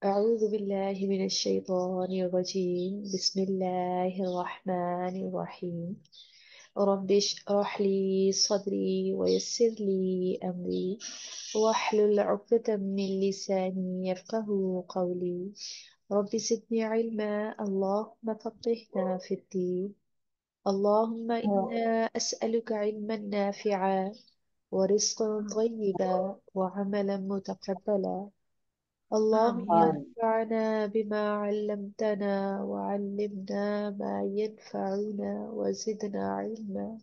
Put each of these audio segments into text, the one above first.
أعوذ بالله من الشيطان الرجيم. بسم الله الرحمن الرحيم. رب اشرح لي صدري ويسر لي أمري واحلل عقدة من لساني يفقه قولي. رب زدني علما، اللهم فقهنا في الدين. اللهم إنا أسألك علما نافعا ورزقا طيبا وعملا متقبلا. اللهم آمين انفعنا بما علمتنا وعلمنا ما ينفعنا وزدنا علما.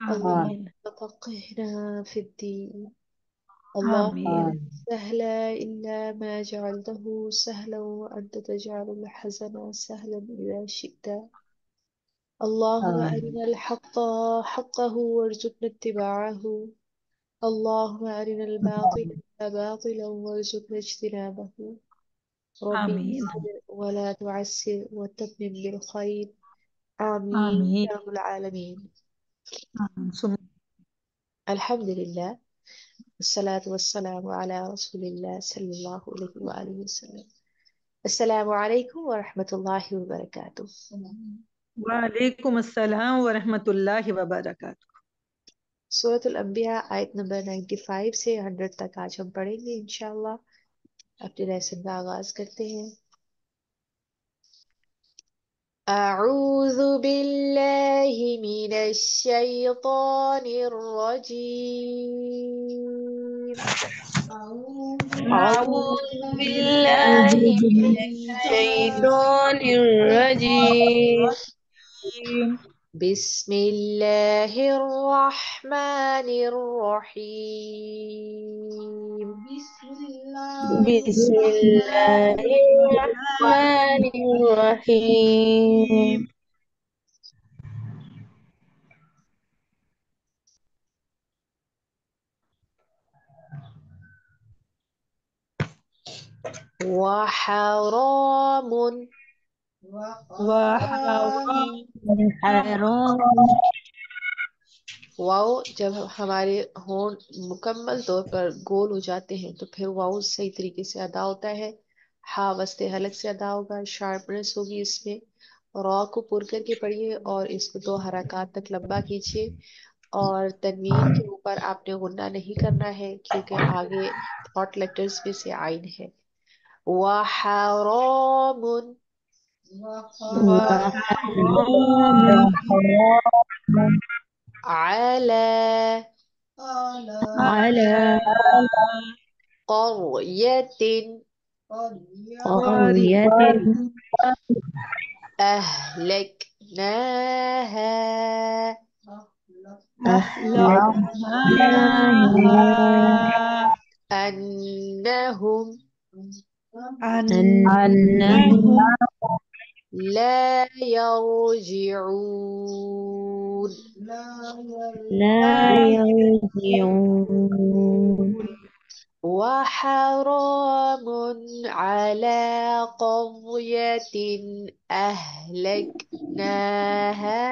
اللهم آمين فقهنا في الدين. اللهم آمين سهلا إلا ما جعلته سهلا وأنت تجعل الحزن سهلا إذا شئت. اللهم أرنا الحق حقه وارزقنا اتباعه. اللهم أرنا الباطل باطلا وارزقنا اجتنابه. ربي آمين يسر ولا تعسر وتمم بالخير. آمين آمين يا رب العالمين. آمين ثم الحمد لله والصلاة والسلام على رسول الله صلى الله عليه وآله وسلم. السلام عليكم ورحمة الله وبركاته. وعلیکم السلام ورحمۃ اللہ وبرکاتہ۔ سورة الأنبياء آیت نمبر 95 سے 100 تک آج ہم پڑھیں گے انشاءاللہ۔ اپنے لیسن کا آغاز کرتے ہیں۔ أعوذ بالله من الشيطان الرجيم. أعوذ أعوذ بالله بالله من من الشيطان الرجيم. بسم الله الرحمن الرحيم. بسم الله الرحمن الرحيم. وحرام وحرام حرام واو جب ہمارے ہون مکمل طور پر گول ہو جاتے ہیں تو پھر واو صحیح طریقے سے ادا ہوتا ہے۔ ہا وسط حلق سے ادا ہوگا، شارپنس ہوگی اس میں۔ را کو پر کر کے پڑھیے اور اس کو 2 حرکات تک لمبا کیجیے، اور تنوین کے اوپر آپ نے غنہ نہیں کرنا ہے کیونکہ آگے تھاٹ لیٹرز میں سے آئین ہے۔ وحرام وحرام على على قرية قرية أهلكناها أهلكناها أنهم أنهم لا يرجعون. لا يرجعون. وحرام على قرية أهلكناها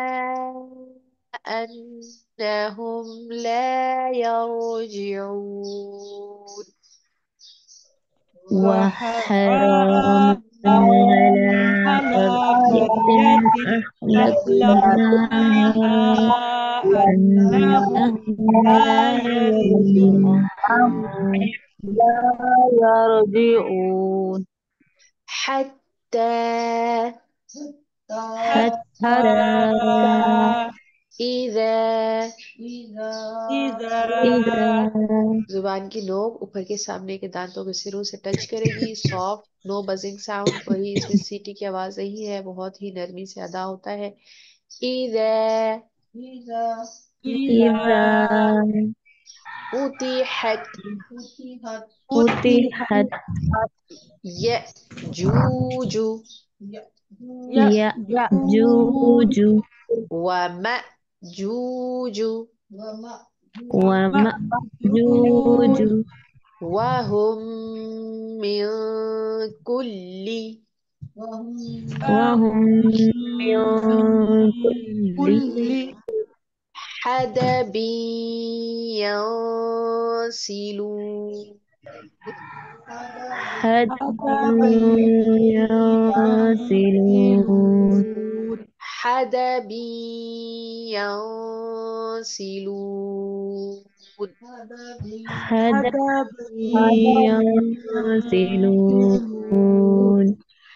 أنهم لا يرجعون. وحرام على على قرية قرية أهلكناها أهلكناها أنهم أنهم لا لا يرجعون. يرجعون حتى حتى إذا إذا إذا زبان کی نوک اوپر کے سامنے کے دانتوں کے سروں سے ٹچ کرے گی، سافٹ نو بزنگ ساؤنڈ، وہی اس میں سیٹی کی آواز نہیں ہے، بہت ہی نرمی سے ادا ہوتا ہے۔ إذا إذا فتحت فتحت يأجوج يأجوج ومأجوج ومأجوج وهم من كل وهم من كل كل حدب ينسلون. يصلون حدب ينسلون. حدب يصلون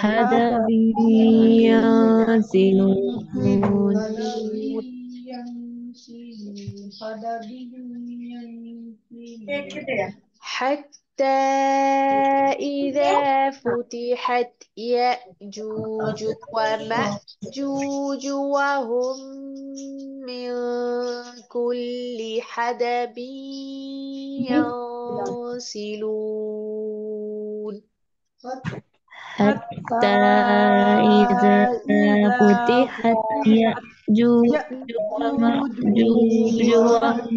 حدب يصلون حتى إذا فتحت يأجوج ومأجوج وهم من كل حدب ينسلون. حتى إذا فتحت يأجوج ومأجوج وهم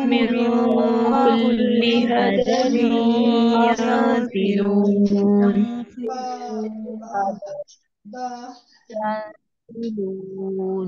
من كل حدب ينسلون ينسلون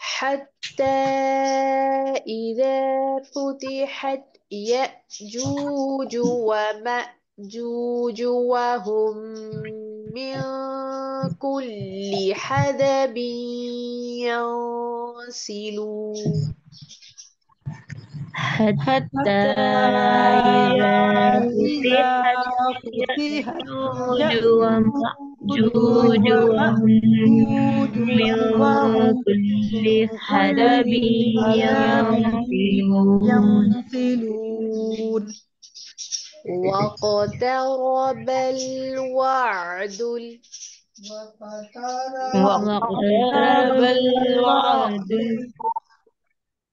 حتى إذا فتحت يأجوج ومأجوج وهم من كل حدب ينسلون. حتى إذا فتحت يأجوج ومأجوج وهم من كل حدب ينسلون واقترب الوعد واقترب الوعد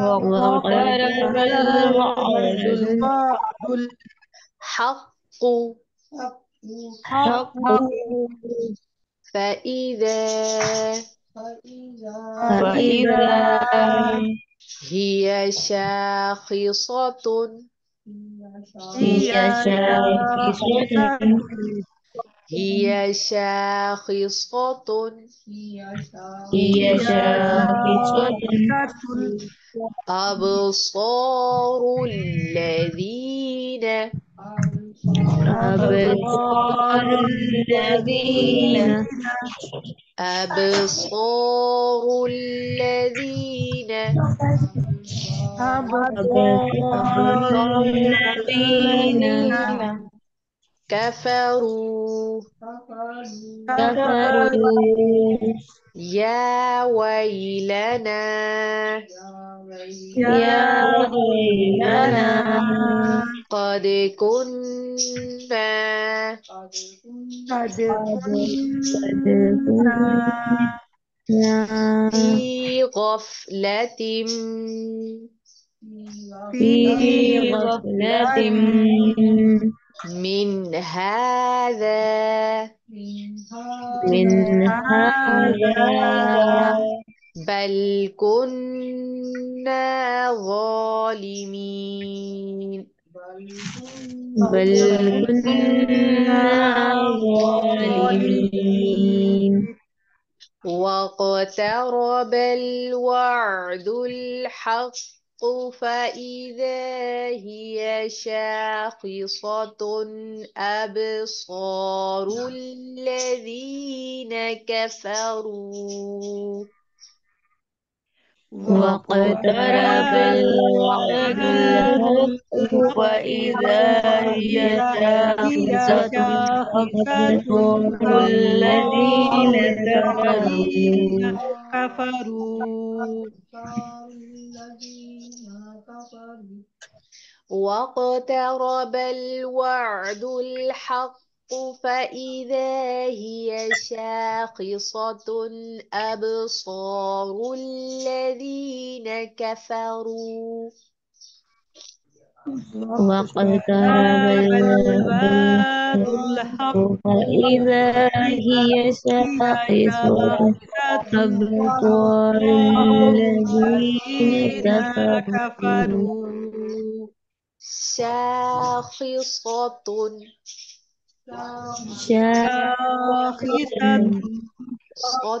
واقترب الوعد الحق الحق فإذا فإذا هي شاخصة هي شاخصة هي شاخصة هي شاخصة أبصار الذين أبصار الذين أبصار الذين أبصار الذين كفروا كفروا يا ويلنا يا ويلنا قد كنا قد كنا في غفلة في غفلة من هذا من هذا بل كنا ظالمين. بل كنا ظالمين واقترب الوعد الحق فإذا هي شاخصة أبصار الذين كفروا واقترب الوعد الحق فإذا هي شاخصة أبصار الذين كفروا واقترب الوعد الحق فإذا هي شاخصة أبصار الذين كفروا واقترب الوعد الحق فإذا هي شاخصة أبصار الذين الذين كفروا كفروا شاخصة. شاخصة صاد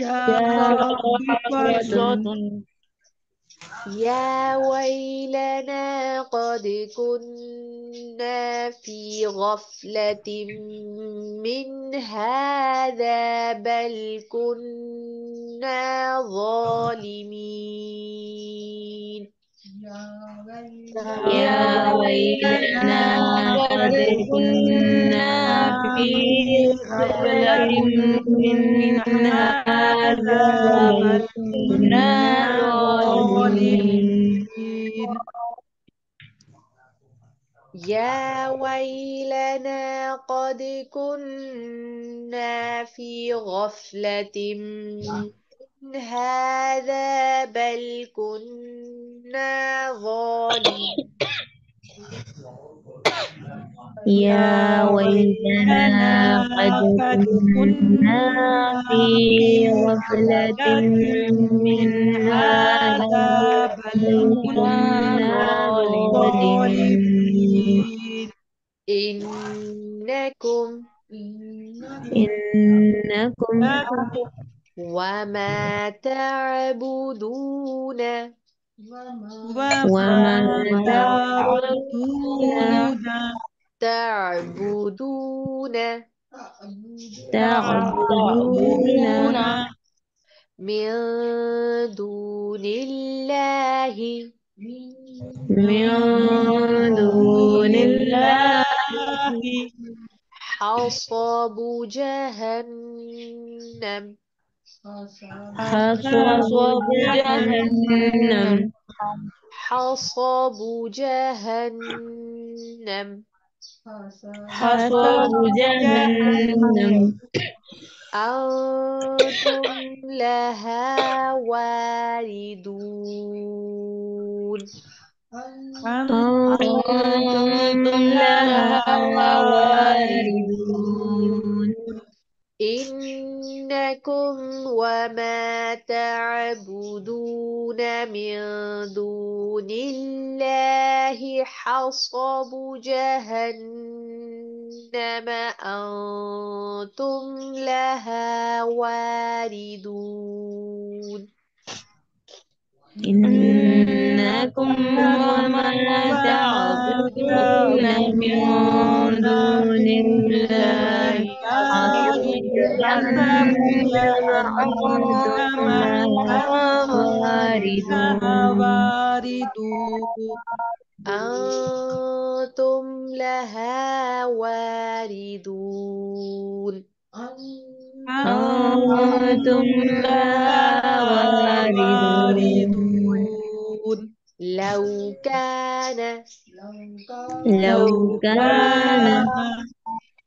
شاخصة يا ويلنا قد كنا في غفلة من هذا بل كنا ظالمين. يا ويلنا قد كنا في غفلة من هذا بل كنا ظالمين يا ويلنا قد كنا في غفلة من هذا بل كنا ظالمين. يا ويلنا قد قد كنا كنا في في غفلة غفلة من من هذا هذا بل بل كنا كنا ظالمين ظالمين إنكم إنكم وما تعبدون وما وما تعبدون تعبدون تعبدون من دون الله من دون الله الله حصب جهنم حصب حسب جهنم جهنم حصب جهنم حصب حسب جهنم جهنم أنتم لها واردون. أنتم لها واردون إنكم وما تعبدون من دون الله حصب جهنم أنتم لها واردون. إنكم وما وما تعبدون من تعبدون دون من دون الله الله حصب حسب جهنم أنتم جهنم لها أنتم لها واردون واردون أنتم لها واردون. أنتم أنتم لها لها واردون واردون لو كان لو لو كان كان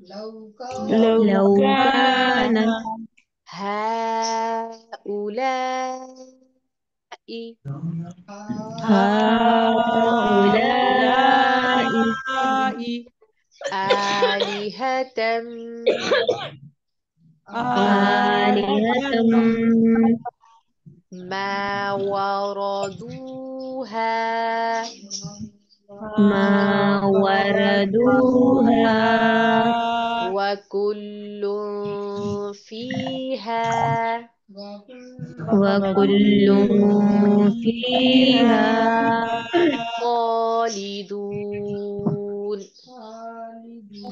لو لو كان كان هؤلاء هؤلاء هؤلاء آلهة آلهة آلهة ما وردوها ما وردوها وكل فيها وكل فيها خالدون.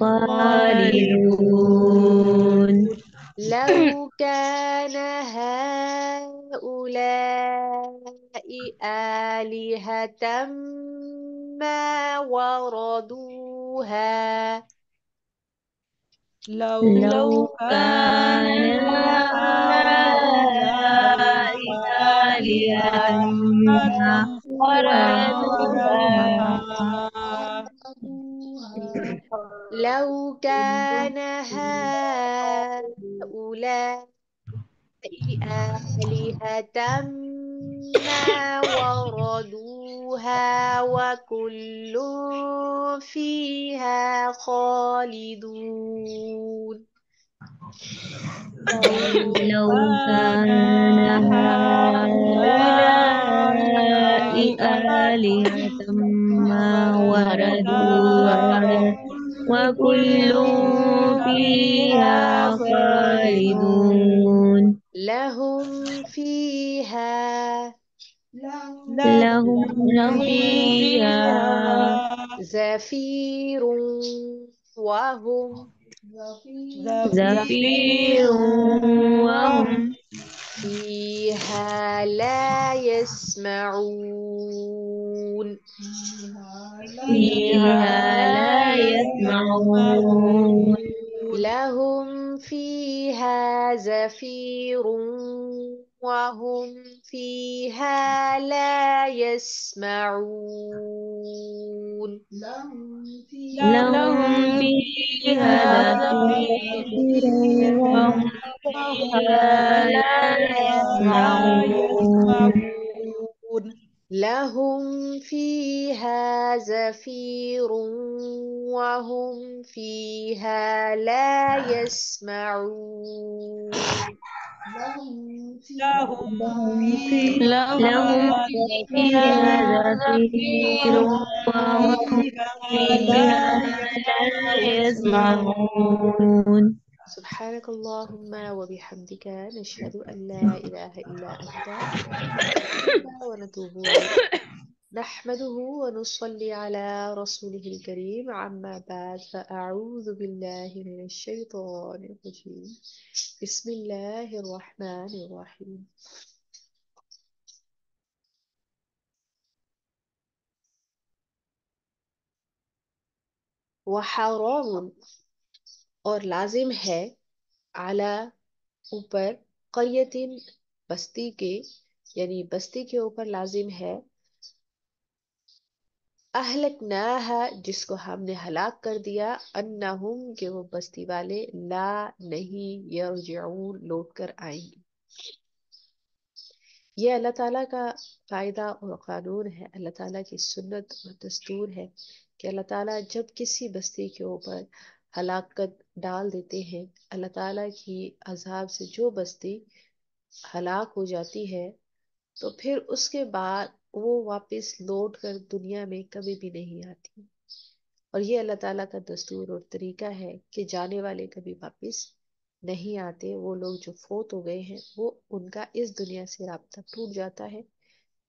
خالدون لو كان هؤلاء آلهة ما وردوها لو لو كان كان هؤلاء هؤلاء آلهة آلهة ما ما وردوها وردوها لو كان هؤلاء آلهة ما وردوها وكل فيها خالدون. لو لو كان كان هؤلاء هؤلاء آلهة ما وردوها وكل فيها خالدون لهم فيها لهم فيها زفير وهم زفير وهم فيها لا يسمعون. فيها لا يسمعون لهم فيها زفير وهم فيها لا يسمعون. لهم فيها زفير وهم فيها لا يسمعون لهم فيها زفير وهم فيها لا يسمعون. لهم فيها زفير وهم فيها لا يسمعون سبحانك اللهم وبحمدك نشهد أن لا إله إلا أنت نستغفرك ونتوب إليك. نحمده ونصلي على رسوله الكريم. عما بعد فأعوذ بالله من الشيطان الرجيم. بسم الله الرحمن الرحيم. وحرام اور لازم ہے على اوپر قریتن بستی کے، یعنی بستی کے اوپر لازم ہے، اہلکناہا جس کو ہم نے ہلاک کر دیا، انہم کہ وہ بستی والے لا نہیں یرجعون لوٹ کر آئیں گے۔ یہ اللہ تعالیٰ کا قاعدہ اور قانون ہے، اللہ تعالیٰ کی سنت اور دستور ہے کہ اللہ تعالیٰ جب کسی بستی کے اوپر ہلاکت ڈال دیتے ہیں، اللہ تعالیٰ کی عذاب سے جو بستی ہلاک ہو جاتی ہے تو پھر اس کے بعد وہ واپس لوٹ کر دنیا میں کبھی بھی نہیں آتی۔ اور یہ اللہ تعالیٰ کا دستور اور طریقہ ہے کہ جانے والے کبھی واپس نہیں آتے۔ وہ لوگ جو فوت ہو گئے ہیں وہ ان کا اس دنیا سے رابطہ ٹوٹ جاتا ہے،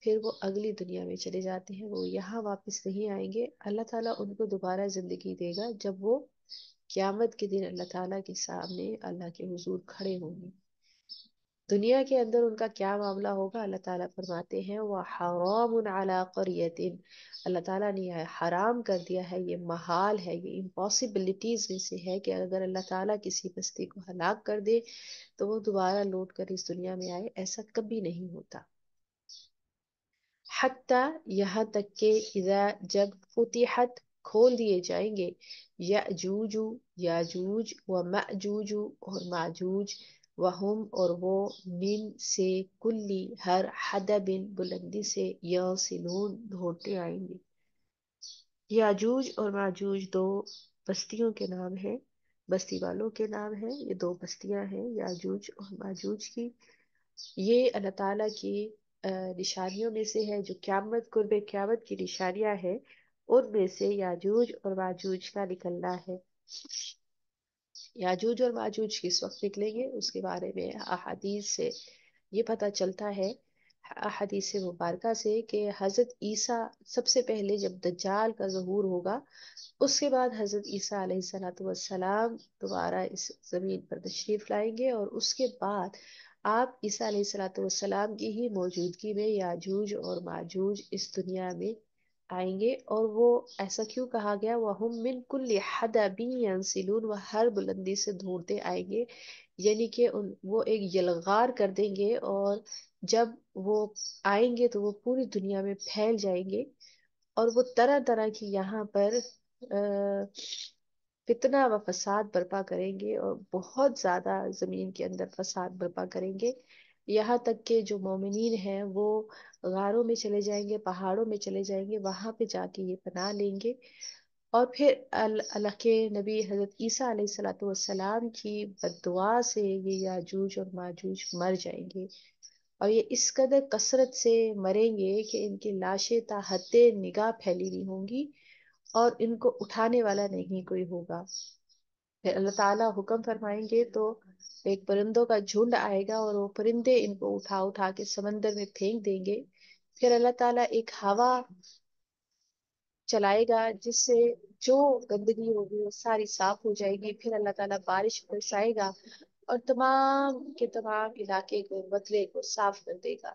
پھر وہ اگلی دنیا میں چلے جاتے ہیں، وہ یہاں واپس نہیں آئیں گے۔ اللہ تعالیٰ ان کو دوبارہ زندگی دے گا جب وہ قیامت کے دن اللہ تعالیٰ کے سامنے اللہ کے حضور کھڑے ہوں گے۔ دنیا کے اندر ان کا کیا معاملہ ہوگا، اللہ تعالیٰ فرماتے ہیں وَحَرَامٌ عَلَىٰ قَرْيَةٍ، اللہ تعالیٰ نے یہ حرام کر دیا ہے، یہ محال ہے، یہ امپاسبلٹیز میں سے ہے کہ اگر اللہ تعالیٰ کسی بستی کو ہلاک کر دے تو وہ دوبارہ لوٹ کر اس دنیا میں آئے، ایسا کبھی نہیں ہوتا۔ حتیٰ یہاں تک کہ اذا جب فتحت کھول دیے جائیں گے، یاجوج یاجوج و ماجوج اور ماجوج، وہم اور وہ من سے کلی ہر حدب بلندی سے یاسلون دھوتے آئیں گے۔ یاجوج اور ماجوج دو بستیوں کے نام ہیں، بستی والوں کے نام ہیں، یہ دو بستیاں ہیں یاجوج اور ماجوج کی۔ یہ اللہ تعالیٰ کی نشانیوں میں سے ہے، جو قیامت قرب قیامت کی نشانیاں ہیں، ان میں سے یاجوج اور ماجوج کا نکلنا ہے۔ یاجوج اور ماجوج کس وقت نکلیں گے اس کے بارے میں احادیث سے یہ پتہ چلتا ہے، احادیث مبارکہ سے، کہ حضرت عیسیٰ سب سے پہلے جب دجال کا ظہور ہوگا، اس کے بعد حضرت عیسیٰ علیہ الصلوۃ والسلام دوبارہ اس زمین پر تشریف لائیں گے، اور اس کے بعد آپ عیسیٰ علیہ الصلوۃ والسلام کی ہی موجودگی میں یاجوج اور ماجوج اس دنیا میں آئیں گے۔ اور وہ ایسا کیوں کہا گیا وَهُم مِّن كُلِّ حَدَبٍ يَنسِلُونَ، وہ ہر بلندی سے ڈھونڈتے آئیں گے، یعنی کہ وہ ایک یلغار کر دیں گے، اور جب وہ آئیں گے تو وہ پوری دنیا میں پھیل جائیں گے، اور وہ طرح طرح کی یہاں پر فتنہ و فساد برپا کریں گے اور بہت زیادہ زمین کے اندر فساد برپا کریں گے، یہاں تک کہ جو مومنین ہیں وہ غاروں میں چلے جائیں گے، پہاڑوں میں چلے جائیں گے، وہاں پہ جا کے یہ پناہ لیں گے، اور پھر اللہ کے نبی حضرت عیسیٰ علیہ الصلوۃ والسلام کی بد دعا سے یہ یاجوج اور ماجوج مر جائیں گے، اور یہ اس قدر کثرت سے مریں گے کہ ان کی لاشیں تا حد نگاہ پھیلی ہوئی ہوں گی اور ان کو اٹھانے والا نہیں کوئی ہوگا۔ پھر اللہ تعالیٰ حکم فرمائیں گے تو ایک پرندوں کا جھنڈ آئے گا اور وہ پرندے ان کو اٹھا اٹھا کے سمندر میں پھینک دیں گے۔ پھر اللہ تعالیٰ ایک ہوا چلائے گا جس سے جو گندگی ہوگی وہ ساری صاف ہو جائے گی، پھر اللہ تعالیٰ بارش برسائے گا اور تمام کے تمام علاقے کو، وطلے کو صاف کر دے گا۔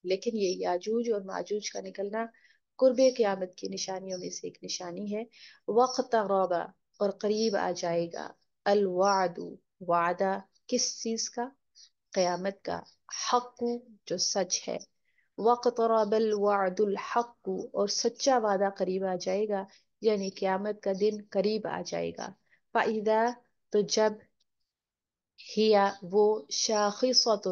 لیکن یہ یاجوج اور ماجوج کا نکلنا قرب قیامت کی نشانیوں میں سے ایک نشانی ہے۔ وقت غابہ، اور قریب آ جائے گا، الوعد، وعدہ کس چیز کا؟ قیامت کا، حق جو سچ ہے، وقترب الوعد الحق، اور سچا وعدہ قریب آ جائے گا، یعنی قیامت کا دن قریب آ جائے گا۔ فَإِذَا، تو جب، ہیا وہ، شاخصۃ،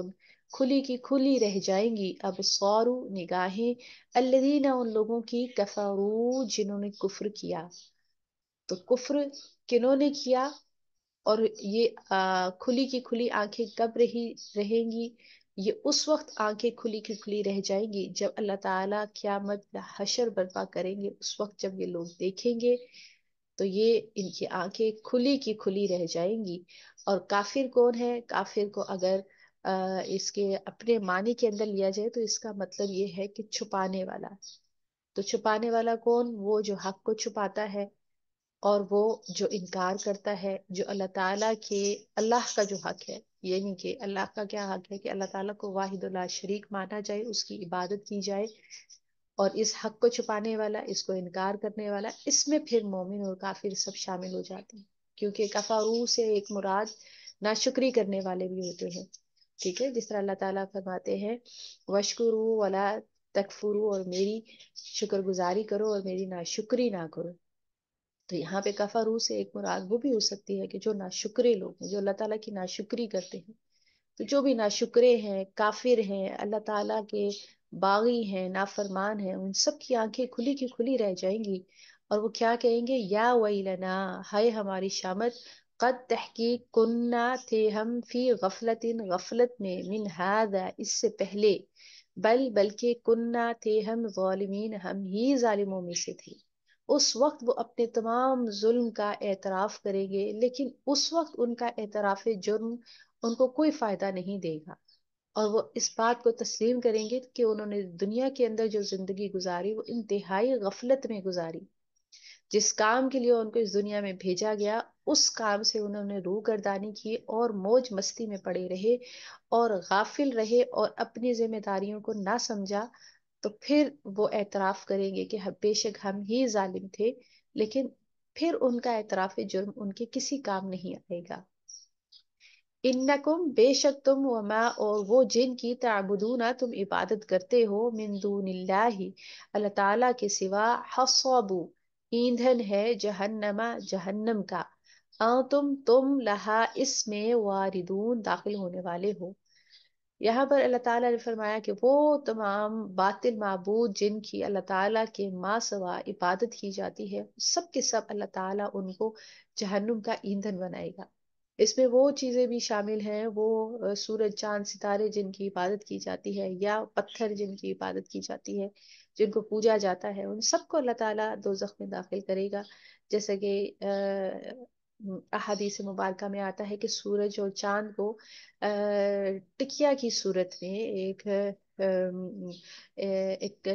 کھلی کی کھلی رہ جائیں گی، ابصار نگاہیں، الذین ان لوگوں کی، کفروا جنہوں نے کفر کیا۔ تو کفر کنہوں نے کیا؟ اور یہ کھلی کی کھلی آنکھیں کب رہیں گی؟ یہ اس وقت آنکھیں کھلی کی کھلی رہ جائیں گی جب اللہ تعالیٰ قیامت حشر برپا کریں گے، اس وقت جب یہ لوگ دیکھیں گے تو یہ ان کی آنکھیں کھلی کی کھلی رہ جائیں گی۔ اور کافر کون ہے؟ کافر کو اگر اس کے اپنے معنی کے اندر لیا جائے تو اس کا مطلب یہ ہے کہ چھپانے والا۔ تو چھپانے والا کون؟ وہ جو حق کو چھپاتا ہے اور وہ جو انکار کرتا ہے، جو اللہ تعالیٰ کے، اللہ کا جو حق ہے، یعنی کہ اللہ کا کیا حق ہے کہ اللہ تعالیٰ کو واحد لا شریک مانا جائے، اس کی عبادت کی جائے، اور اس حق کو چھپانے والا، اس کو انکار کرنے والا، اس میں پھر مومن اور کافر سب شامل ہو جاتے ہیں، کیونکہ کفارو سے ایک مراد ناشکری کرنے والے بھی ہوتے ہیں، ٹھیک ہے؟ جس طرح اللہ تعالیٰ فرماتے ہیں وشکرو ولا تکفرو، اور میری شکر گزاری کرو اور میری ناشکری نہ کرو۔ تو یہاں پہ کفرو سے ایک مراد وہ بھی ہو سکتی ہے کہ جو ناشکرے لوگ ہیں، جو اللہ تعالیٰ کی ناشکری کرتے ہیں۔ تو جو بھی ناشکرے ہیں، کافر ہیں، اللہ تعالیٰ کے باغی ہیں، نافرمان ہیں، ان سب کی آنکھیں کھلی کی کھلی رہ جائیں گی، اور وہ کیا کہیں گے؟ یا ویلنا، ہائے ہماری شامت، قد تحقیق، کننا تھے ہم، فی غفلت، غفلت میں، من ہذا اس سے پہلے، بلکہ کننا تھے ہم، ظالمین ہم ہی ظالموں میں سے تھے۔ اس وقت وہ اپنے تمام ظلم کا اعتراف کریں گے، لیکن اس وقت ان کا اعتراف جرم ان کو کوئی فائدہ نہیں دے گا، اور وہ اس بات کو تسلیم کریں گے کہ انہوں نے دنیا کے اندر جو زندگی گزاری وہ انتہائی غفلت میں گزاری۔ جس کام کے لیے ان کو اس دنیا میں بھیجا گیا، اس کام سے انہوں نے روح گردانی کی اور موج مستی میں پڑے رہے اور غافل رہے اور اپنی ذمہ داریوں کو نہ سمجھا۔ تو پھر وہ اعتراف کریں گے کہ بے شک ہم ہی ظالم تھے، لیکن پھر ان کا اعتراف جرم ان کے کسی کام نہیں آئے گا۔ انکم، بے شک تم، وما، اور وہ جن کی، تعبدون تم عبادت کرتے ہو، من دون اللہ اللہ تعالی کے سوا، حصب ایندھن ہے، جہنم جہنم کا، تم لہا اس میں، واردون داخل ہونے والے ہو۔ یہاں پر اللہ تعالیٰ نے فرمایا کہ وہ تمام باطل معبود جن کی اللہ تعالیٰ کے ماں سوا عبادت کی جاتی ہے، سب کے سب اللہ تعالیٰ ان کو جہنم کا ایندھن بنائے گا۔ اس میں وہ چیزیں بھی شامل ہیں، وہ سورج چاند ستارے جن کی عبادت کی جاتی ہے، یا پتھر جن کی عبادت کی جاتی ہے، جن کو پوجا جاتا ہے، ان سب کو اللہ تعالیٰ دوزخ میں داخل کرے گا۔ جیسا کہ احادیث مبارکہ میں آتا ہے کہ سورج اور چاند کو ٹکیا کی صورت میں، ایک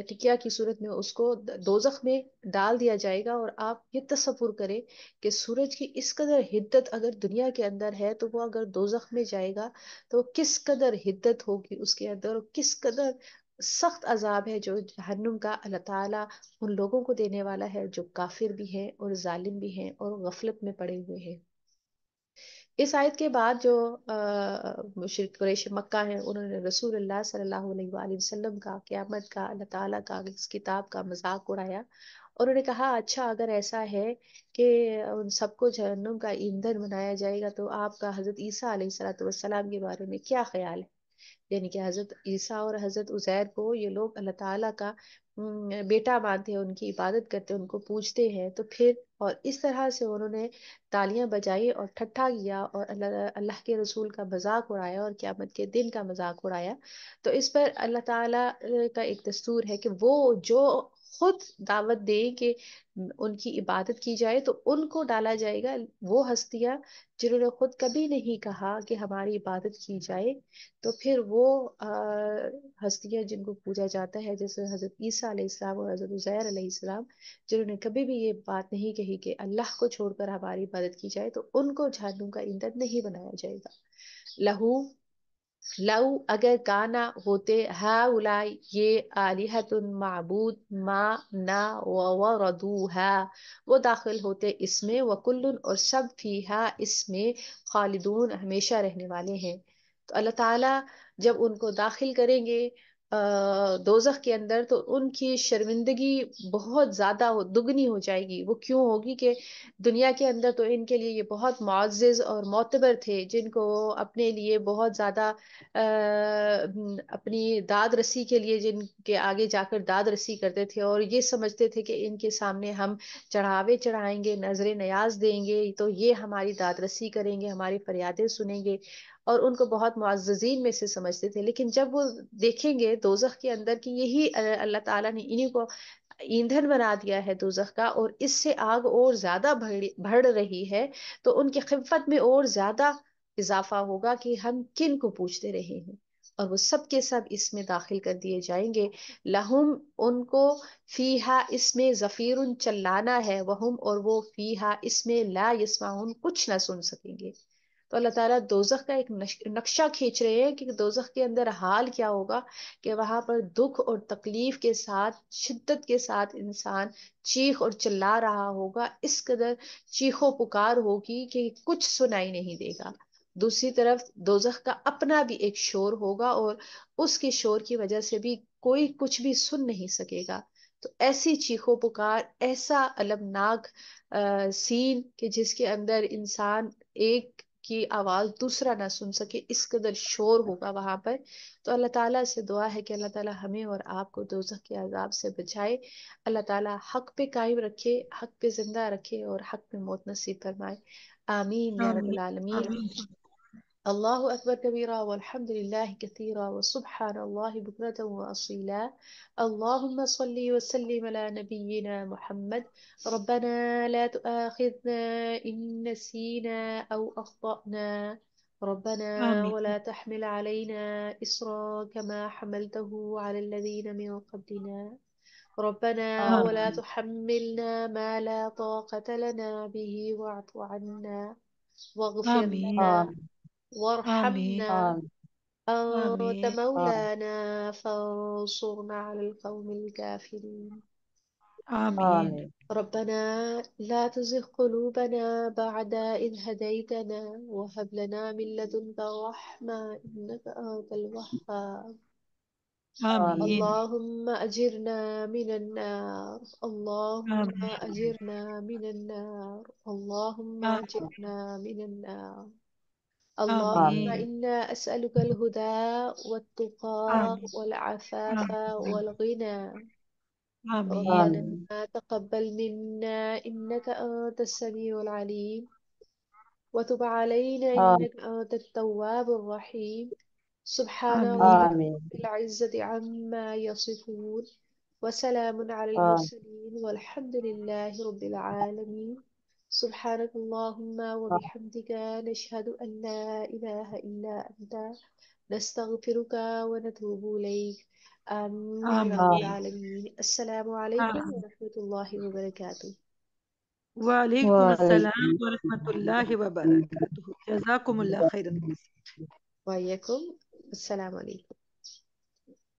ٹکیا کی صورت میں اس کو دوزخ میں ڈال دیا جائے گا، اور آپ یہ تصور کریں کہ سورج کی اس قدر حدت اگر دنیا کے اندر ہے تو وہ اگر دوزخ میں جائے گا تو کس قدر حدت ہوگی اس کے اندر، اور کس قدر سخت عذاب ہے جو جہنم کا اللہ تعالیٰ ان لوگوں کو دینے والا ہے جو کافر بھی ہیں اور ظالم بھی ہیں اور غفلت میں پڑے ہوئے ہیں۔ اس آیت کے بعد جو مشرک قریش مکہ ہیں، انہوں نے رسول اللہ صلی اللہ علیہ وآلہ وسلم کا، قیامت کا، اللہ تعالیٰ کا، اس کتاب کا مذاق اڑایا، انہوں نے کہا اچھا اگر ایسا ہے کہ ان سب کو جہنم کا ایندھن بنایا جائے گا تو آپ کا حضرت عیسیٰ علیہ الصلوۃ والسلام کے بارے میں کیا خیال ہے؟ یعنی کہ حضرت عیسیٰ اور حضرت عزیر کو یہ لوگ اللہ تعالیٰ کا بیٹا مانتے ہیں، ان کی عبادت کرتے ہیں، ان کو پوجتے ہیں، تو پھر اور اس طرح سے انہوں نے تالیاں بجائی اور ٹھٹھا کیا اور اللہ کے رسول کا مذاق اڑایا اور قیامت کے دن کا مذاق اڑایا، تو اس پر اللہ تعالیٰ کا ایک دستور ہے کہ وہ جو خود دعوت دیں کہ ان کی عبادت کی جائے تو ان کو ڈالا جائے گا، وہ ہستیاں جنہوں نے خود کبھی نہیں کہا کہ ہماری عبادت کی جائے، تو پھر وہ ہستیاں جن کو پوجا جاتا ہے جیسے حضرت عیسیٰ علیہ السلام اور حضرت عزیر علیہ السلام، جنہوں نے کبھی بھی یہ بات نہیں کہی کہ اللہ کو چھوڑ کر ہماری عبادت کی جائے، تو ان کو جہنم کا ایندھن نہیں بنایا جائے گا۔ لہو لو اگر کانا ہوتے ہاؤلائی یہ آلہۃ معبود ما نا وردوہا وہ داخل ہوتے اس میں، وکل اور سب فیہا اس میں خالدون ہمیشہ رہنے والے ہیں۔ تو اللہ تعالیٰ جب ان کو داخل کریں گے دوزخ کے اندر تو ان کی شرمندگی بہت زیادہ دگنی ہو جائے گی۔ وہ کیوں ہوگی کہ دنیا کے اندر تو ان کے لیے یہ بہت معزز اور معتبر تھے، جن کو اپنے لیے بہت زیادہ اپنی داد رسی کے لیے جن کے آگے جا کر داد رسی کرتے تھے اور یہ سمجھتے تھے کہ ان کے سامنے ہم چڑھاوے چڑھائیں گے، نظر نیاز دیں گے تو یہ ہماری داد رسی کریں گے، ہماری فریادیں سنیں گے، اور ان کو بہت معززین میں سے سمجھتے تھے۔ لیکن جب وہ دیکھیں گے دوزخ کے اندر کہ یہی اللہ تعالیٰ نے انہیں کو ایندھن بنا دیا ہے دوزخ کا، اور اس سے آگ اور زیادہ بڑھ رہی ہے، تو ان کی خفت میں اور زیادہ اضافہ ہوگا کہ ہم کن کو پوچھتے رہے ہیں، اور وہ سب کے سب اس میں داخل کر دیے جائیں گے۔ لہم ان کو فیہا اس میں زفیر چلانا ہے، وہم اور وہ فیہا اس میں لا یسمعون کچھ نہ سن سکیں گے۔ تو اللہ تعالیٰ دوزخ کا ایک نقشہ کھینچ رہے ہیں کہ دوزخ کے اندر حال کیا ہوگا، کہ وہاں پر دکھ اور تکلیف کے ساتھ شدت کے ساتھ انسان چیخ اور چلا رہا ہوگا، اس قدر چیخو پکار ہوگی کہ کچھ سنائی نہیں دے گا۔ دوسری طرف دوزخ کا اپنا بھی ایک شور ہوگا اور اس کے شور کی وجہ سے بھی کوئی کچھ بھی سن نہیں سکے گا۔ تو ایسی چیخو پکار، ایسا المناک سین کہ جس کے اندر انسان ایک کی آواز دوسرا نہ سن سکے، اس قدر شور ہوگا وہاں پر۔ تو اللہ تعالیٰ سے دعا ہے کہ اللہ تعالیٰ ہمیں اور آپ کو دوزخ کے عذاب سے بچائے، اللہ تعالیٰ حق پہ قائم رکھے، حق پہ زندہ رکھے اور حق پہ موت نصیب فرمائے۔ آمین یا رب آمین العالمین۔ آمین اللہ اکبر کبیرہ والحمد للہ کثیرہ وسبحان اللہ بکرۃ واصیلا۔ اللہم صلی وسلم علی نبینا محمد۔ ربنا لا تؤاخذنا ان نسینا او اخطأنا، ربنا آمین ولا تحمل علينا إصرا كما حملته على الذين من قبلنا، ربنا ولا آمین تحملنا ما لا طاقة لنا به واعف عنا واغفر آمین لنا آمین وارحمنا، أنت آمین مولانا فانصرنا على القوم الكافرين، آمین ربنا لا تزغ قلوبنا بعد إذ هديتنا وهب لنا من لدنك رحمة إنك أنت الوهاب، آمین اللهم أجرنا من النار، اللهم آمین أجرنا من النار، اللهم أجرنا من النار، اللهم آمین إنا أسألك الهدى والتقى آمین والعفاف آمین والغنى، آمین ربنا تقبل منا إنك أنت السميع العليم وتب علينا إنك أنت التواب الرحيم، سبحان آمین ربك رب العزة عما يصفون وسلام على المرسلين والحمد لله رب العالمين، سبحانك اللهم وبحمدك نشهد أن لا إله إلا أنت نستغفرك ونتوب إليك، آمين يا رب آمین العالمين۔ السلام عليكم آمین ورحمة الله وبركاته۔ وعلیکم السلام ورحمۃ اللہ وبرکاتہ، جزاکم اللہ خیرا۔ وعلیکم السلام علیکم۔